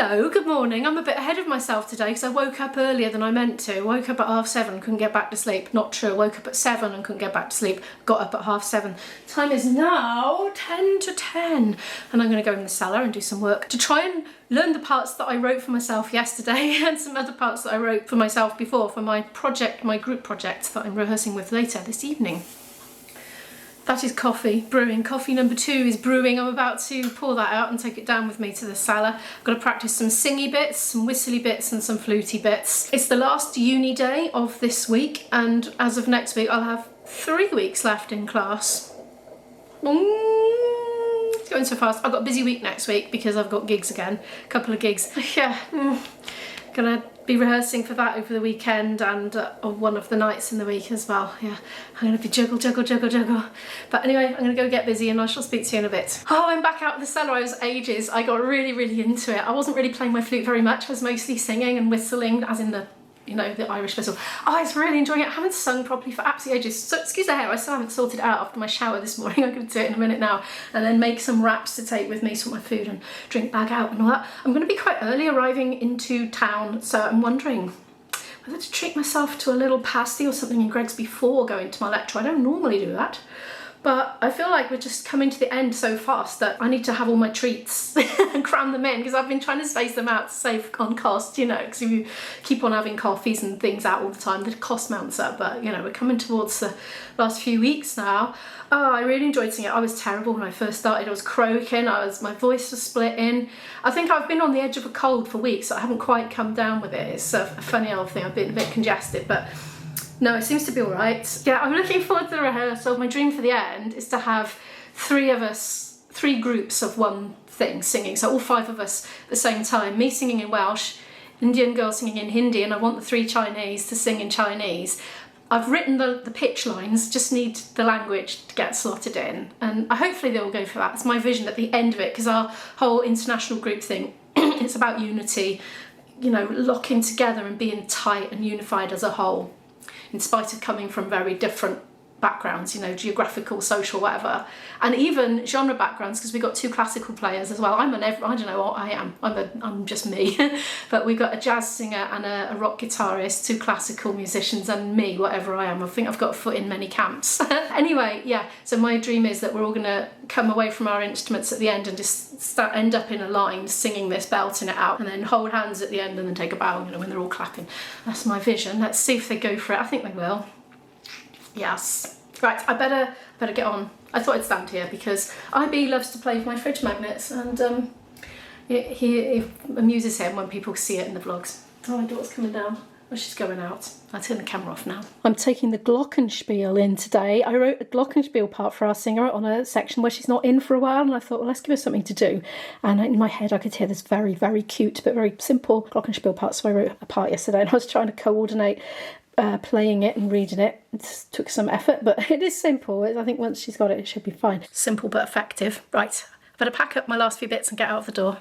Hello, good morning. I'm a bit ahead of myself today because I woke up earlier than I meant to. Woke up at 7:30, couldn't get back to sleep. Not true, woke up at 7 and couldn't get back to sleep. Got up at 7:30. Time is now 10 to 10 and I'm going to go in the cellar and do some work to try and learn the parts that I wrote for myself yesterday and some other parts that I wrote for myself before for my project, my group project that I'm rehearsing with later this evening. That is coffee brewing. Coffee number 2 is brewing. I'm about to pour that out and take it down with me to the cellar. I've got to practice some singy bits, some whistly bits and some fluty bits. It's the last uni day of this week and as of next week I'll have 3 weeks left in class. It's going so fast. I've got a busy week next week because I've got gigs again, a couple of gigs. Yeah, gonna be rehearsing for that over the weekend and on one of the nights in the week as well. Yeah, I'm gonna be juggle. But anyway, I'm gonna go get busy and I shall speak to you in a bit. Oh, I'm back out of the cellar. I was ages. I got really into it. I wasn't really playing my flute very much. I was mostly singing and whistling, as in the, you know, the Irish whistle. Oh, I was really enjoying it. I haven't sung properly for absolutely ages. So excuse the hair, I still haven't sorted it out after my shower this morning. I'm going to do it in a minute now and then make some wraps to take with me, sort my food and drink bag out and all that. I'm going to be quite early arriving into town, so I'm wondering whether to treat myself to a little pasty or something in Greg's before going to my lecture. I don't normally do that. But I feel like we're just coming to the end so fast that I need to have all my treats and cram them in because I've been trying to space them out to save on cost, you know, because if you keep on having coffees and things out all the time, the cost mounts up. But, you know, we're coming towards the last few weeks now. Oh, I really enjoyed singing. I was terrible when I first started. I was croaking, my voice was splitting. I think I've been on the edge of a cold for weeks, so I haven't quite come down with it. It's a funny old thing. I've been a bit congested, but no, it seems to be all right. Yeah, I'm looking forward to the rehearsal. My dream for the end is to have 3 of us, 3 groups of one thing singing. So all 5 of us at the same time. Me singing in Welsh, Indian girl singing in Hindi, and I want the 3 Chinese to sing in Chinese. I've written the pitch lines, just need the language to get slotted in. And hopefully they will go for that. It's my vision at the end of it, because our whole international group thing, it's about unity, you know, locking together and being tight and unified as a whole, in spite of coming from very different backgrounds, you know, geographical, social, whatever, and even genre backgrounds, because we've got 2 classical players as well. I don't know what I am, I'm just me. But we've got a jazz singer and a rock guitarist, 2 classical musicians, and me, whatever I am. I think I've got a foot in many camps. Anyway, yeah, so my dream is that we're all gonna come away from our instruments at the end and just end up in a line singing this, belting it out, and then hold hands at the end and then take a bow, you know, when they're all clapping. That's my vision. Let's see if they go for it. I think they will. Yes. Right, I better get on. I thought I'd stand here because IB loves to play with my fridge magnets and it amuses him when people see it in the vlogs. Oh, my daughter's coming down. Oh, she's going out. I'll turn the camera off now. I'm taking the glockenspiel in today. I wrote a glockenspiel part for our singer on a section where she's not in for a while, and I thought, well, let's give her something to do. And in my head, I could hear this very cute but very simple glockenspiel part, so I wrote a part yesterday, and I was trying to coordinate playing it and reading it. It took some effort, but it is simple. I think once she's got it, it should be fine. Simple but effective. Right, I better pack up my last few bits and get out of the door.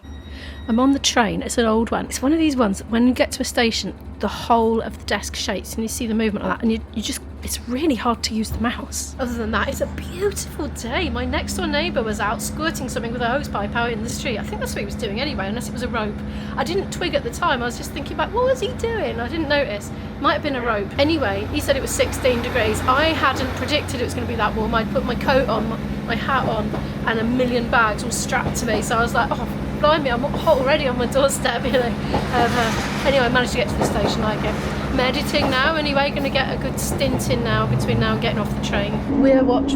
I'm on the train. It's an old one. It's one of these ones that when you get to a station, the whole of the desk shakes and you see the movement of that, and you just, it's really hard to use the mouse. Other than that, it's a beautiful day. My next door neighbour was out squirting something with a hose pipe out in the street. I think that's what he was doing anyway, unless it was a rope. I didn't twig at the time. I was just thinking about, what was he doing? I didn't notice. Might have been a rope. Anyway, he said it was 16 degrees. I hadn't predicted it was going to be that warm. I'd put my coat on, my hat on, and a million bags all strapped to me. So I was like, oh, blimey, I'm hot already on my doorstep, you know. Anyway, I managed to get to the station like it. I'm editing now anyway, going to get a good stint in now between now and getting off the train. We're watch.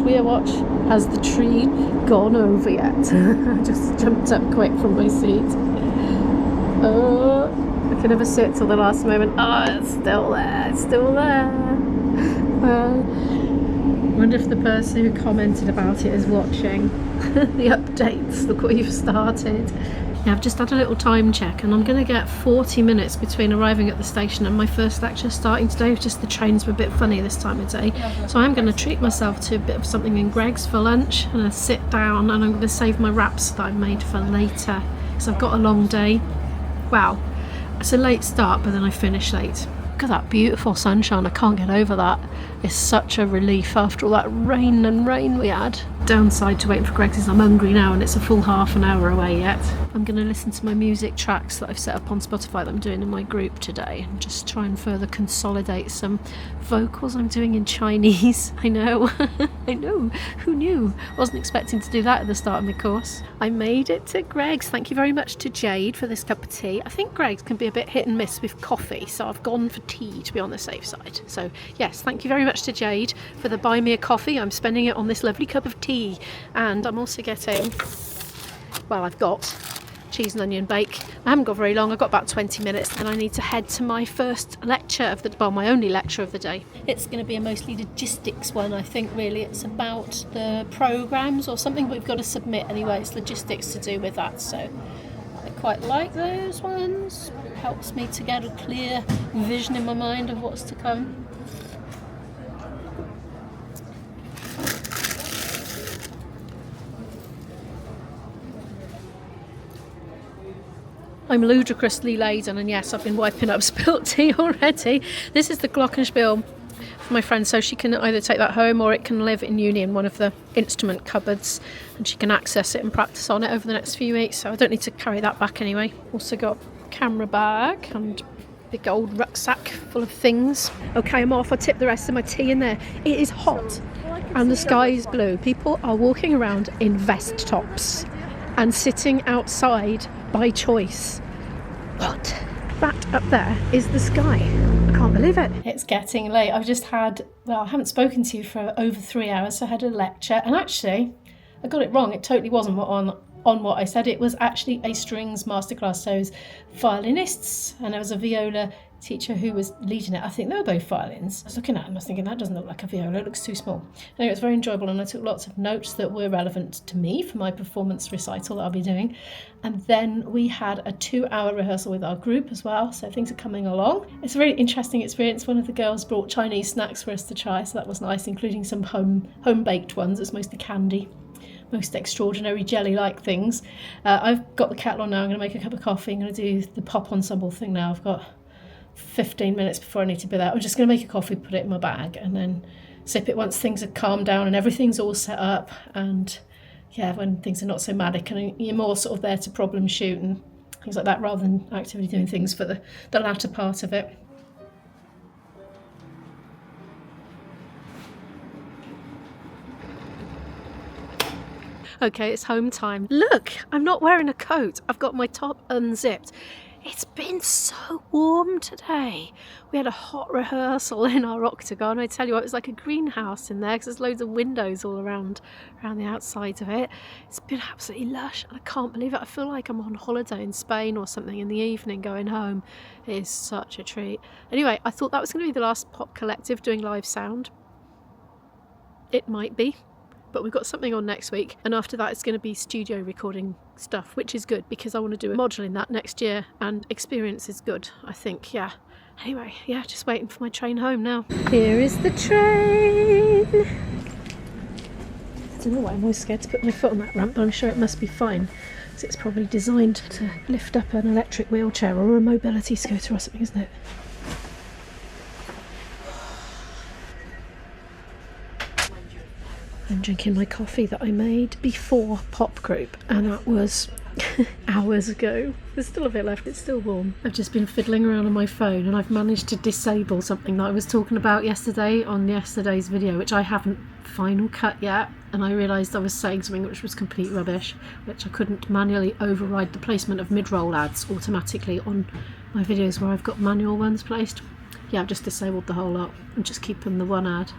Has the tree gone over yet? I just jumped up quick from my seat. I can never sit till the last moment. Oh, it's still there. I wonder if the person who commented about it is watching the updates. Look what you've started. Yeah, I've just had a little time check and I'm going to get 40 minutes between arriving at the station and my first lecture starting today. Just the trains were a bit funny this time of day. So I'm going to treat myself to a bit of something in Greg's for lunch. I'm going to sit down and I'm going to save my wraps that I made for later because I've got a long day. Wow, it's a late start, but then I finish late. Look at that beautiful sunshine. I can't get over that. It's such a relief after all that rain we had. Downside to waiting for Greg's is I'm hungry now and it's a full half an hour away yet. I'm going to listen to my music tracks that I've set up on Spotify that I'm doing in my group today and just try and further consolidate some vocals I'm doing in Chinese. I know, I know, who knew? Wasn't expecting to do that at the start of my course. I made it to Greg's. Thank you very much to Jade for this cup of tea. I think Greg's can be a bit hit and miss with coffee, so I've gone for tea to be on the safe side. So yes, thank you very much to Jade for the buy me a coffee. I'm spending it on this lovely cup of tea, and I'm also getting, well, I've got cheese and onion bake. I haven't got very long, I've got about 20 minutes and I need to head to my first lecture of the, well, my only lecture of the day. It's going to be a mostly logistics one, I think, really. It's about the programmes or something we've got to submit anyway. It's logistics to do with that, so I quite like those ones. It helps me to get a clear vision in my mind of what's to come. I'm ludicrously laden, and yes, I've been wiping up spilt tea already. This is the glockenspiel for my friend, so she can either take that home or it can live in uni in one of the instrument cupboards and she can access it and practice on it over the next few weeks, so I don't need to carry that back anyway. Also got a camera bag and big old rucksack full of things. Okay, I'm off. I tipped the rest of my tea in there. It is hot and the sky is blue. People are walking around in vest tops and sitting outside by choice. What? That up there is the sky. I can't believe it. It's getting late. I've just had, well, I haven't spoken to you for over 3 hours, so I had a lecture, and actually I got it wrong. It totally wasn't on what I said. It was actually a strings masterclass, so it was violinists, and there was a viola teacher who was leading it. I think they were both violins. I was looking at them, I was thinking, that doesn't look like a viola, it looks too small. Anyway, it was very enjoyable, and I took lots of notes that were relevant to me for my performance recital that I'll be doing. And then we had a 2-hour rehearsal with our group as well, so things are coming along. It's a really interesting experience. One of the girls brought Chinese snacks for us to try, so that was nice, including some home-baked ones. It's mostly candy. Most extraordinary jelly-like things. I've got the kettle on now. I'm going to make a cup of coffee. I'm going to do the pop ensemble thing now. I've got 15 minutes before I need to be there. I'm just going to make a coffee, put it in my bag, and then sip it once things have calmed down and everything's all set up. And yeah, when things are not so manic and you're more sort of there to problem shoot and things like that rather than actively doing things for the latter part of it. Okay, it's home time. Look, I'm not wearing a coat. I've got my top unzipped. It's been so warm today. We had a hot rehearsal in our octagon. I tell you what, it was like a greenhouse in there because there's loads of windows all around the outside of it. It's been absolutely lush and I can't believe it. I feel like I'm on holiday in Spain or something in the evening going home. It is such a treat. Anyway, I thought that was going to be the last Pop Collective doing live sound. It might be. But we've got something on next week, and after that it's going to be studio recording stuff, which is good because I want to do a module in that next year, and experience is good, I think. Yeah. Anyway, yeah, just waiting for my train home now. Here is the train. I don't know why I'm always scared to put my foot on that ramp, but I'm sure it must be fine because it's probably designed to lift up an electric wheelchair or a mobility scooter or something, isn't it? I'm drinking my coffee that I made before pop group, and that was hours ago. There's still a bit left, it's still warm. I've just been fiddling around on my phone and I've managed to disable something that I was talking about yesterday on yesterday's video, which I haven't final cut yet, and I realised I was saying something which was complete rubbish, which I couldn't manually override the placement of mid-roll ads automatically on my videos where I've got manual ones placed. Yeah, I've just disabled the whole lot and just keeping the one ad.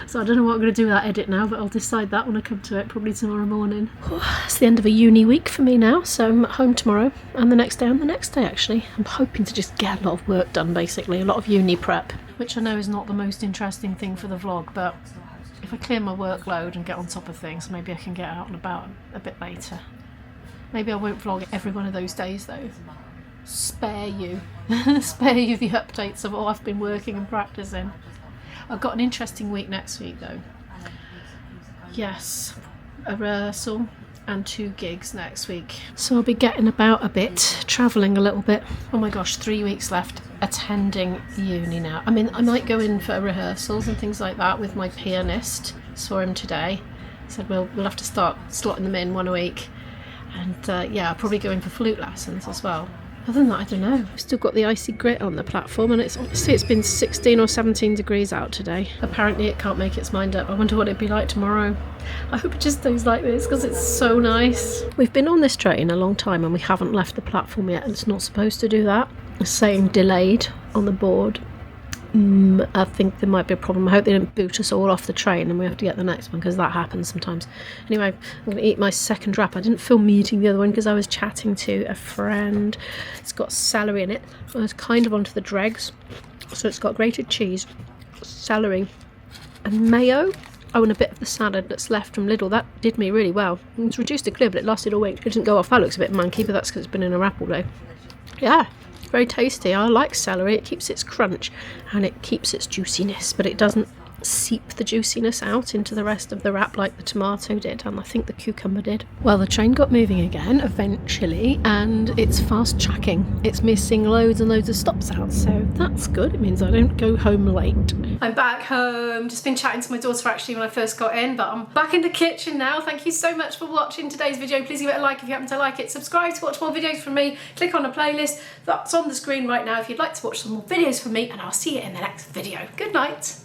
So I don't know what I'm going to do with that edit now, but I'll decide that when I come to it, probably tomorrow morning. It's the end of a uni week for me now, so I'm at home tomorrow and the next day and the next day actually. I'm hoping to just get a lot of work done basically, a lot of uni prep, which I know is not the most interesting thing for the vlog, but if I clear my workload and get on top of things, maybe I can get out and about a bit later. Maybe I won't vlog every one of those days though. Spare you. Spare you the updates of all I've been working and practicing. I've got an interesting week next week though. Yes, a rehearsal and 2 gigs next week. So I'll be getting about a bit, travelling a little bit. Oh my gosh, 3 weeks left attending uni now. I mean, I might go in for rehearsals and things like that with my pianist. Saw him today. said we'll have to start slotting them in one a week. And yeah, I'll probably go in for flute lessons as well. Other than that, I don't know. We've still got the icy grit on the platform, and it's been 16 or 17 degrees out today. Apparently it can't make its mind up. I wonder what it'd be like tomorrow. I hope it just stays like this because it's so nice. We've been on this train a long time and we haven't left the platform yet, and it's not supposed to do that. It's saying delayed on the board. I think there might be a problem. I hope they don't boot us all off the train and we have to get the next one, because that happens sometimes. Anyway, I'm going to eat my second wrap. I didn't film me eating the other one because I was chatting to a friend. It's got celery in it. I was kind of onto the dregs. So it's got grated cheese, celery and mayo. Oh, and a bit of the salad that's left from Lidl. That did me really well. It's reduced to clear, but it lasted all week. It didn't go off. That looks a bit manky, but that's because it's been in a wrap all day. Yeah. Very tasty. I like celery. It keeps its crunch and it keeps its juiciness, but it doesn't seep the juiciness out into the rest of the wrap like the tomato did, and I think the cucumber did. Well, the train got moving again eventually, and it's fast tracking. It's missing loads and loads of stops out, so that's good. It means I don't go home late. I'm back home. Just been chatting to my daughter actually when I first got in, but I'm back in the kitchen now. Thank you so much for watching today's video. Please give it a like if you happen to like it. Subscribe to watch more videos from me. Click on a playlist that's on the screen right now if you'd like to watch some more videos from me, and I'll see you in the next video. Good night.